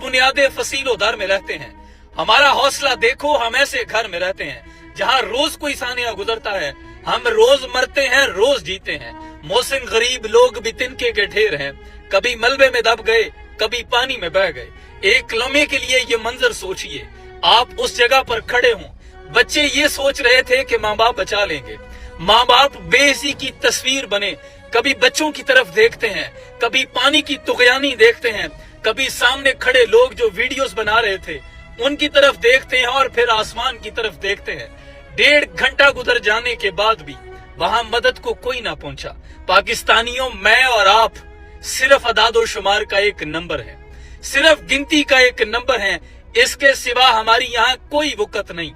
बुनियादे फसीलो दर में रहते हैं। हमारा हौसला देखो, हम ऐसे घर में रहते हैं जहाँ रोज कोई सानिया गुजरता है। हम रोज मरते हैं, रोज जीते हैं। मोहसिन गरीब लोग भी तिनके के ढेर हैं, कभी मलबे में दब गए, कभी पानी में बह गए। एक लम्हे के लिए ये मंजर सोचिए, आप उस जगह पर खड़े हों। बच्चे ये सोच रहे थे कि माँ बाप बचा लेंगे। माँ बाप बेइज्जती की तस्वीर बने, कभी बच्चों की तरफ देखते हैं, कभी पानी की तुगयानी देखते हैं, कभी सामने खड़े लोग जो वीडियोस बना रहे थे उनकी तरफ देखते हैं और फिर आसमान की तरफ देखते हैं। 1.5 घंटा गुजर जाने के बाद भी वहां मदद को कोई ना पहुंचा। पाकिस्तानियों, मैं और आप सिर्फ अदादो शुमार का एक नंबर है, सिर्फ गिनती का एक नंबर है। इसके सिवा हमारी यहाँ कोई वक़्त नहीं।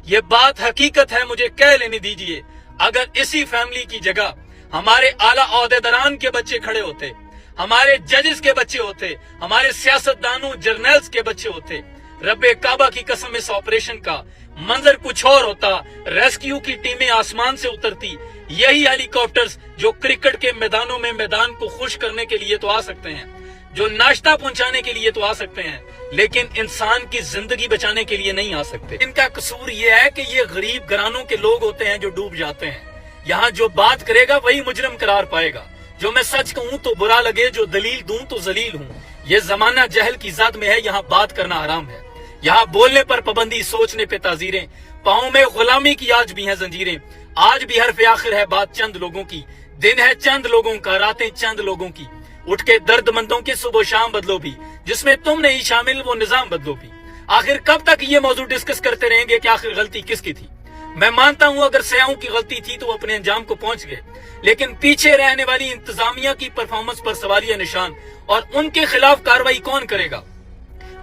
ये बात हकीकत है, मुझे कह लेने दीजिए। अगर इसी फैमिली की जगह हमारे आला ओहदेदारान के बच्चे खड़े होते, हमारे जजेस के बच्चे होते, हमारे सियासतदानों जर्नल्स के बच्चे होते, रब्बे काबा की कसम इस ऑपरेशन का मंजर कुछ और होता। रेस्क्यू की टीमें आसमान से उतरती, यही हेलीकॉप्टर्स जो क्रिकेट के मैदानों में मैदान को खुश करने के लिए तो आ सकते हैं, जो नाश्ता पहुंचाने के लिए तो आ सकते हैं, लेकिन इंसान की जिंदगी बचाने के लिए नहीं आ सकते। इनका कसूर ये है कि ये गरीब घरानों के लोग होते हैं जो डूब जाते हैं। यहाँ जो बात करेगा वही मुजरिम करार पाएगा। जो मैं सच कहूँ तो बुरा लगे, जो दलील दूं तो जलील हूँ। ये जमाना जहल की ज़द में है, यहाँ बात करना हराम है। यहाँ बोलने पर पाबंदी, सोचने पे ताजीरें, पाँव में गुलामी की आज भी हैं जंजीरें। आज भी हरफ आखिर है बात चंद लोगों की, दिन है चंद लोगों का, रातें चंद लोगों की। उठ के दर्दमंदों के सुबह शाम बदलो भी, जिसमें तुम नहीं शामिल वो निजाम बदलो भी। आखिर कब तक ये मौजूद डिस्कस करते रहेंगे कि आखिर गलती किसकी थी? मैं मानता हूँ अगर सयाहों की गलती थी तो वो अपने अंजाम को पहुंच गए, लेकिन पीछे रहने वाली इंतजामिया की परफॉर्मेंस पर सवालिया निशान। और उनके खिलाफ कार्रवाई कौन करेगा?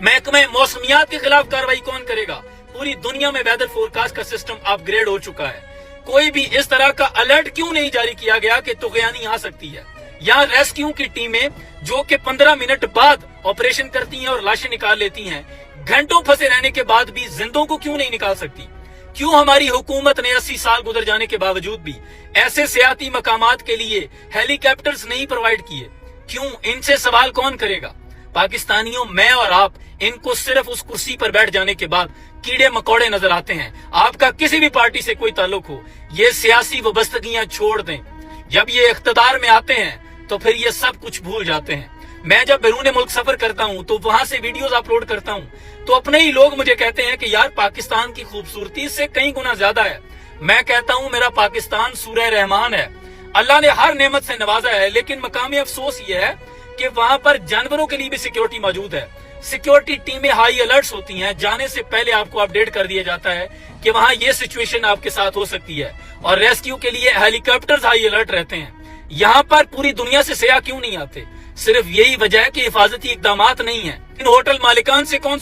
महकमे मौसमियात के खिलाफ कार्रवाई कौन करेगा? पूरी दुनिया में वेदर फोरकास्ट का सिस्टम अपग्रेड हो चुका है। कोई भी इस तरह का अलर्ट क्यों नहीं जारी किया गया कि तुगयानी आ सकती है? यहाँ रेस्क्यू की टीमें जो कि 15 मिनट बाद ऑपरेशन करती हैं और लाशें निकाल लेती हैं, घंटों फंसे रहने के बाद भी जिंदों को क्यों नहीं निकाल सकती? क्यों हमारी हुकूमत ने 80 साल गुजर जाने के बावजूद भी ऐसे सियाती मकामात के लिए हेलीकॉप्टर्स नहीं प्रोवाइड किए? क्यों? इनसे सवाल कौन करेगा? पाकिस्तानियों, मैं और आप इनको सिर्फ उस कुर्सी पर बैठ जाने के बाद कीड़े मकोड़े नजर आते हैं। आपका किसी भी पार्टी से कोई ताल्लुक हो, ये सियासी वाबस्तगियां छोड़ दें। जब ये इख्तिदार में आते हैं तो फिर ये सब कुछ भूल जाते हैं। मैं जब बैरून मुल्क सफर करता हूँ तो वहां से वीडियोस अपलोड करता हूँ तो अपने ही लोग मुझे कहते हैं कि यार पाकिस्तान की खूबसूरती से कई गुना ज्यादा है। मैं कहता हूँ मेरा पाकिस्तान सूरह रहमान है, अल्लाह ने हर नेमत से नवाजा है, लेकिन मकामी अफसोस ये है कि वहां पर जानवरों के लिए भी सिक्योरिटी मौजूद है। सिक्योरिटी टीमें हाई अलर्ट्स होती हैं, जाने से पहले आपको अपडेट कर दिया जाता है कि वहां ये सिचुएशन आपके साथ हो सकती है, और रेस्क्यू के लिए हेलीकॉप्टर्स हाई अलर्ट रहते हैं। यहाँ पर पूरी दुनिया से सयाह क्यों नहीं आते? सिर्फ यही वजह है कि हिफाजती इकदामात नहीं है। इन होटल मालिकान से कौन